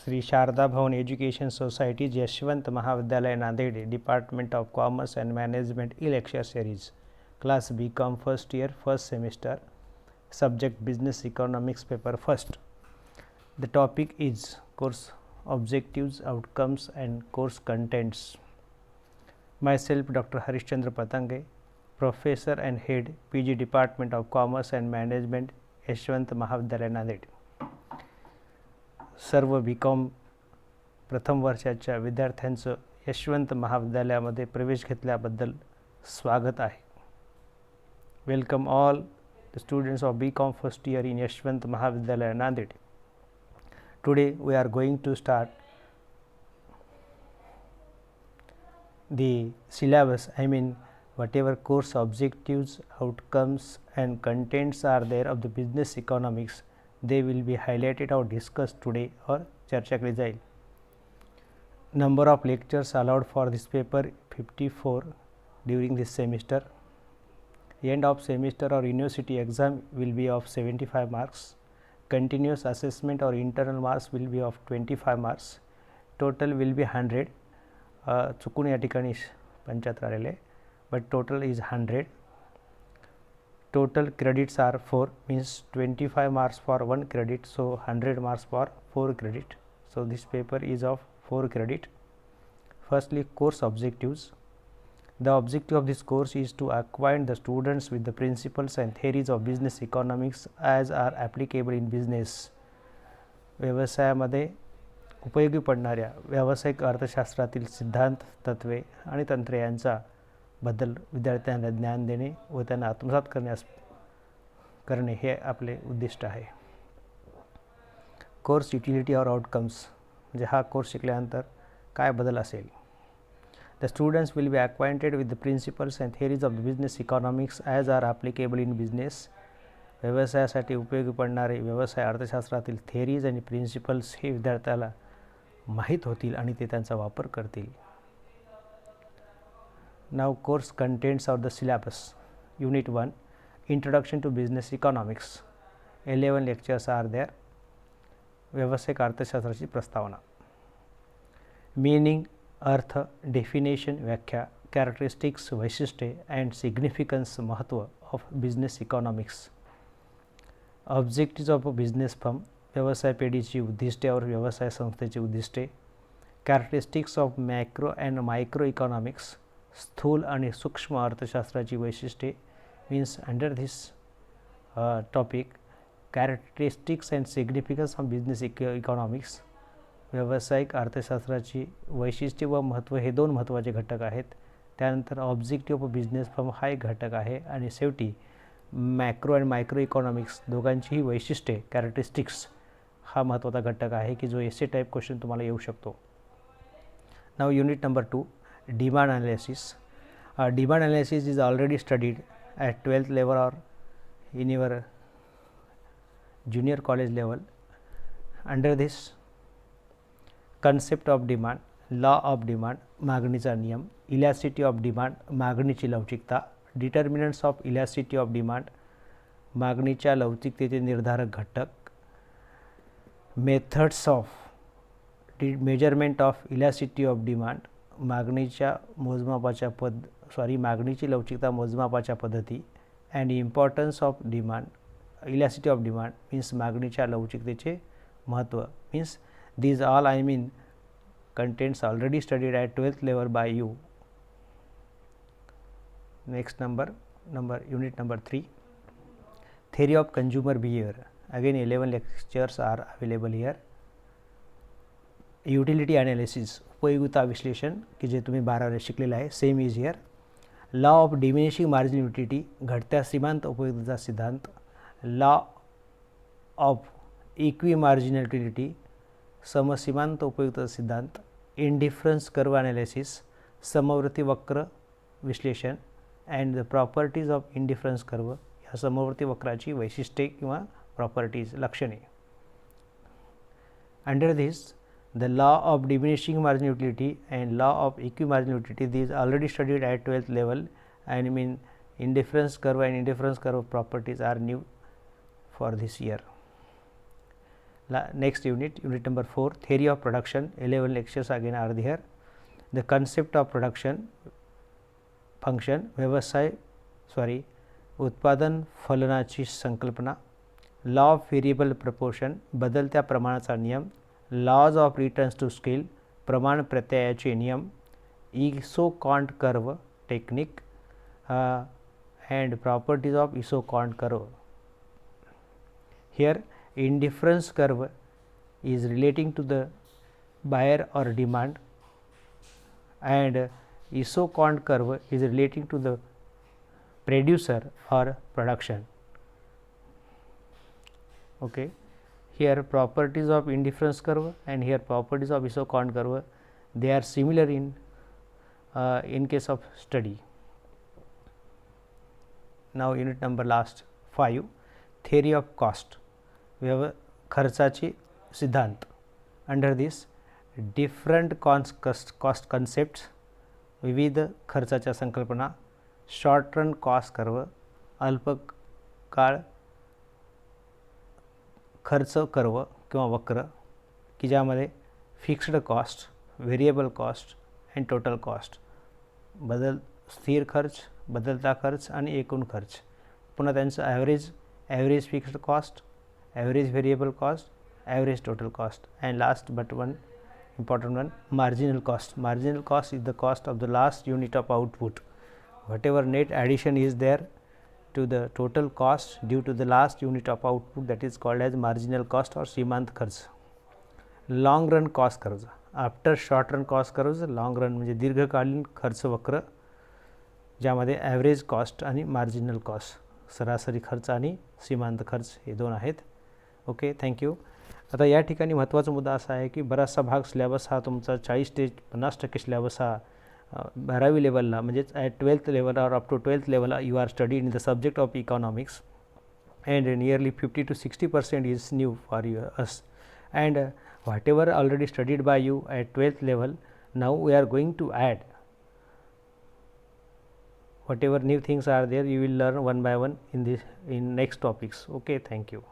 Shri Sharada Bhavan education society Yashwant Mahavidyalaya Nanded department of commerce and management e lecture series class B Com first year first semester subject business economics paper first. The topic is course objectives, outcomes and course contents. Myself Dr. Harishchandra Patange, professor and head PG department of commerce and management Yashwant Mahavidyalaya Nanded. सर्व BCom प्रथम वर्षाच्या विद्यार्थ्यांचं यशवंत महाविद्यालयामध्ये प्रवेश घेतल्याबद्दल स्वागत आहे. Welcome all the students of BCom first year in Yashwant Mahavidyalaya Nanded. Today we are going to start the syllabus, I mean whatever course objectives, outcomes and contents are there of the business economics, they will be highlighted or discussed today or charcha केली जाईल. Number of lectures allowed for this paper 54 during this semester. End of semester or university exam will be of 75 marks. Continuous assessment or internal marks will be of 25 marks. Total will be 100. चुकून या ठिकाणी 75 आलेले, but total is 100. Total credits are 4, means 25 marks for 1 credit, so 100 marks for 4 credit. So this paper is of 4 credit. Firstly, course objectives. The objective of this course is to acquaint the students with the principles and theories of business economics as are applicable in business. व्यवसायामध्ये उपयोगी पडणाऱ्या व्यावसायिक अर्थशास्त्रातील सिद्धांत, तत्वे आणि तंत्रे यांचा बद्दल विद्यार्थ्यांना ज्ञान देणे व त्यांना आत्मसात करणे हे आपले उद्दिष्ट आहे. कोर्स युटिलिटी और आउटकम्स म्हणजे हा कोर्स शिकल्यानंतर काय बदल असेल. The students will be acquainted with the principles and theories of the business economics as are applicable in business. व्यवसायासाठी उपयोगी पडणारे व्यवसाय अर्थशास्त्रातील थेरीज आणि प्रिन्सिपल्स हे विद्यार्थ्याला माहीत होतील आणि ते त्यांचा वापर करतील. Now course contents of the syllabus. Unit 1, Introduction to Business Economics. 11 lectures are there. व्यावसायिक अर्थशास्त्राची प्रस्तावना. Meaning, अर्थ, डेफिनेशन, व्याख्या, कॅरेक्टरिस्टिक्स, वैशिष्ट्ये अँड सिग्निफिकन्स, महत्त्व of business economics. Objectives of a business firm, व्यवसाय पेढीची उद्दिष्टे और व्यवसाय संस्थेची उद्दिष्टे. Characteristics of macro and micro economics, स्थूल आणि सूक्ष्म अर्थशास्त्राची वैशिष्ट्ये. Means under this topic characteristics and significance of business economics, व्यावसायिक अर्थशास्त्राची वैशिष्ट्ये व महत्त्व हे दोन महत्त्वाचे घटक आहेत. त्यानंतर ऑब्जेक्टिव्ह ऑफ बिझनेस फर्म हा एक घटक आहे आणि शेवटी मॅक्रो अँड मायक्रो इकॉनॉमिक्स दोघांचीही वैशिष्ट्ये कॅरेक्टरिस्टिक्स हा महत्त्वाचा घटक आहे की जो एसे टाईप क्वेश्चन तुम्हाला येऊ शकतो. नाव unit number 2, demand analysis. Demand analysis is already studied at 12th level और in your junior college level. Under this concept of demand, law of demand, मागणीचा नियम, इलॅस्टिसिटी ऑफ डिमांड, मागणीची लवचिकता, determinants of elasticity of demand, मागणीच्या लवचिकतेचे निर्धारक घटक, methods of measurement of elasticity of demand, मागणीच्या मागणीची लवचिकता मोजमापाच्या पद्धती, and importance of demand, elasticity of demand means मागणीच्या लवचिकतेचे महत्त्व. Means these all I mean contents already studied at 12th level by you. Next unit number 3, theory of consumer behavior. Again 11 lectures are available here. Utility analysis, उपयोगिता विश्लेषण की जे तुम्ही 12वी शिकलेलं आहे, same is here. Law of diminishing marginal utility, घटत्या सीमांत उपयोगिता सिद्धांत. Law of equi marginal utility, समसीमांत उपयुक्तता सिद्धांत. इंडिफरन्स कर्व ॲनालिसिस, समवर्ती वक्र विश्लेषण and the properties of indifference curve, ह्या समवर्ती वक्राची वैशिष्ट्ये किंवा प्रॉपर्टीज, लक्षणे. Under this the law of diminishing margin utility and law of equi margin utility, these already studied at 12th level and mean indifference curve and indifference curve properties are new for this year. Next unit number 4, theory of production. 11 lectures again are there. The concept of production, function, उत्पादन फलनाची संकल्पना, law of variable proportion, बदलत्या प्रमाणाचा नियम, laws of returns to scale, प्रमाण प्रत्ययाचे नियम, isoquant curve technique and properties of isocont curve. Here indifference curve is relating to the buyer or demand and isocont curve is relating to the producer or production. Okay. Here properties of indifference curve and here properties of isocont curve, they are similar in case of study. Now unit number last 5, theory of cost, खर्चाची सिद्धांत. Under this different cost concepts, विविध खर्चाच्या संकल्पना, short run cost curve, अल्पकाळ खर्च curve किंवा वक्र, की ज्यामध्ये fixed cost, variable cost and total cost, स्थिर खर्च, बदलता खर्च आणि एकूण खर्च, पुन्हा त्यांचं average fixed cost, average variable cost, average total cost, and last but one important one, marginal cost. Marginal cost is the cost of the last unit of output. Whatever net addition is there to the total cost due to the last unit of output, that is called as marginal cost or सीमांत खर्च. Long run cost curves. After short run cost curves, long run म्हणजे दीर्घकालीन खर्च वक्र, ज्यामध्ये average cost आणि marginal cost, सरासरी खर्च आणि सीमांत खर्च हे दोन आहेत. Okay, thank you. आता या ठिकाणी महत्त्वाचा मुद्दा असा आहे की बराचसा भाग सिलेबस हा तुमचा 40 ते 50% सिलेबस हा 12वी लेवलला म्हणजेच ॲट 12th लेवल और up to 12th level you are studied in the subject of economics and nearly 50 to 60% is new for us, and whatever already studied by you at 12th level, now we are going to add whatever new things are there, you will learn one by one in next topics. Okay, thank you.